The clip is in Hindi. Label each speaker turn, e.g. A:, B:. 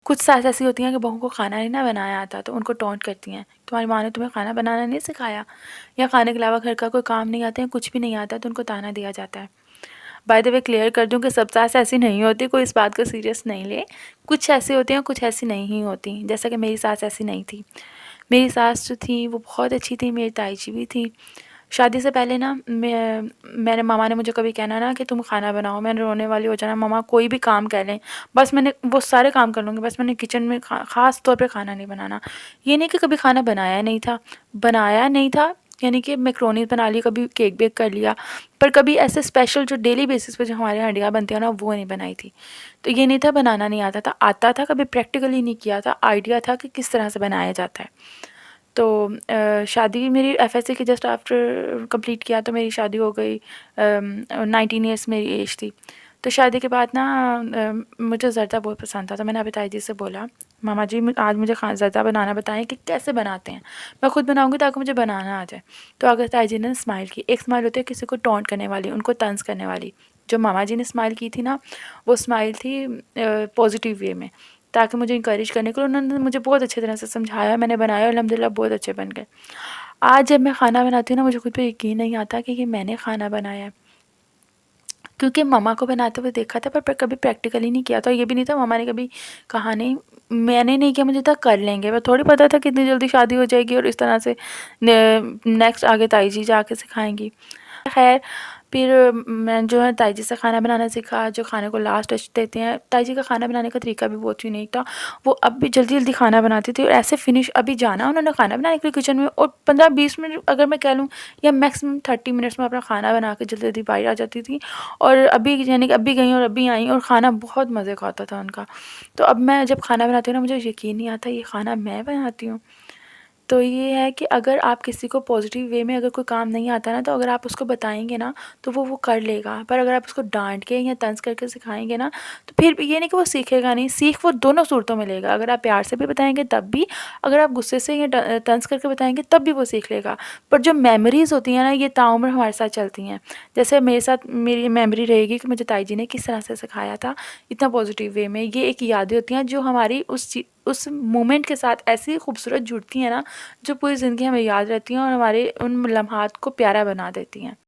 A: कुछ सास ऐसी होती हैं कि बहू को खाना नहीं ना बनाया आता तो उनको टॉन्ट करती हैं, तुम्हारी माँ ने तुम्हें खाना बनाना नहीं सिखाया, या खाने के अलावा घर का कोई काम नहीं आता है, कुछ भी नहीं आता तो उनको ताना दिया जाता है। बाय द वे क्लियर कर दूँ कि सब सास ऐसी नहीं होती, कोई इस बात को सीरियस नहीं ले। कुछ ऐसी होती हैं, कुछ ऐसी नहीं होती। जैसा कि मेरी सास ऐसी नहीं थी। मेरी सास जो थी वो बहुत अच्छी थी, मेरी ताई जी भी थी। शादी से पहले ना मेरे मामा ने मुझे कभी कहना ना कि तुम खाना बनाओ, मैंने रोने वाली हो जाना, मामा कोई भी काम कह लें, बस मैंने वो सारे काम कर लूँगी, बस मैंने किचन में ख़ास तौर पे खाना नहीं बनाना। ये नहीं कि कभी खाना बनाया नहीं था, यानी कि मैक्रोनी बना ली, कभी केक बेक कर लिया, पर कभी ऐसे स्पेशल जो डेली बेसिस पे जो हमारे यहाँ हंडिया बनती है ना, वो नहीं बनाई थी। तो ये नहीं था बनाना नहीं आता था, कभी प्रैक्टिकली नहीं किया था, आइडिया था कि किस तरह से बनाया जाता है। तो शादी मेरी एफएससी के जस्ट आफ्टर कंप्लीट किया तो मेरी शादी हो गई। 19 ईयर्स मेरी एज थी। तो शादी के बाद ना मुझे ज़र्दा बहुत पसंद था, तो मैंने अभी ताई जी से बोला, मामा जी आज मुझे ज़र्दा बनाना बताएं कि कैसे बनाते हैं, मैं खुद बनाऊंगी ताकि मुझे बनाना आ जाए। तो अगर ताई जी ने स्माइल की, एक स्माइल होती है किसी को टॉन्ट करने वाली, उनको तंज करने वाली, जो मामा जी ने स्माइल की थी ना, वो स्माइल थी पॉजिटिव वे में, ताकि मुझे इंकरेज करने के लिए। उन्होंने मुझे बहुत अच्छी तरह से समझाया, मैंने बनाया और अल्हम्दुलिल्लाह बहुत अच्छे बन गए। आज जब मैं खाना बनाती हूँ ना, मुझे खुद पे यकीन नहीं आता कि ये मैंने खाना बनाया है, क्योंकि मम्मा को बनाते हुए देखा था पर कभी प्रैक्टिकली नहीं किया था। ये भी नहीं था, मम्मा ने कभी कहा नहीं, मैंने नहीं किया, मुझे था कर लेंगे, पर थोड़ी पता था कितनी जल्दी शादी हो जाएगी और इस तरह से नेक्स्ट आगे ताई जी जाके सिखाएंगी। खैर, फिर मैं जो है ताई जी से खाना बनाना सीखा, जो खाने को लास्ट टच देते हैं। ताई जी का खाना बनाने का तरीका भी बहुत यूनिक था। वो अब भी जल्दी-जल्दी खाना बनाती थी और ऐसे फिनिश, अभी जाना उन्होंने खाना बनाने के लिए किचन में और 15-20 मिनट अगर मैं कह लूँ, या मैक्सिमम 30 मिनट्स में अपना खाना बना के जल्दी-जल्दी बाहर आ जाती थी। और अभी यानी कि अभी गई और अभी आई और खाना बहुत मज़े का होता था उनका। तो अब मैं जब खाना बनाती हूँ ना, मुझे यकीन नहीं आता ये खाना मैं बनाती हूँ। तो ये है कि अगर आप किसी को पॉजिटिव वे में अगर कोई काम नहीं आता ना, तो अगर आप उसको बताएँगे ना, तो वो कर लेगा। पर अगर आप उसको डाँट के या तंज़ करके सिखाएँगे ना, तो फिर भी ये नहीं कि वो सीखेगा नहीं, सीख वो दोनों सूरतों में लेगा। अगर आप प्यार से भी बताएँगे तब भी, अगर आप गुस्से से या तंज़ करके बताएँगे तब भी वो सीख लेगा। पर जो मेमोरीज़ होती हैं ना, ये ताउम्र हमारे साथ चलती हैं। जैसे मेरे साथ मेरी मेमोरी रहेगी कि मुझे ताई जी ने किस तरह से सिखाया था, इतना पॉजिटिव वे में। ये एक यादें होती हैं जो हमारी उस मोमेंट के साथ ऐसी खूबसूरत जुड़ती हैं ना, जो पूरी ज़िंदगी हमें याद रहती हैं और हमारे उन लम्हात को प्यारा बना देती हैं।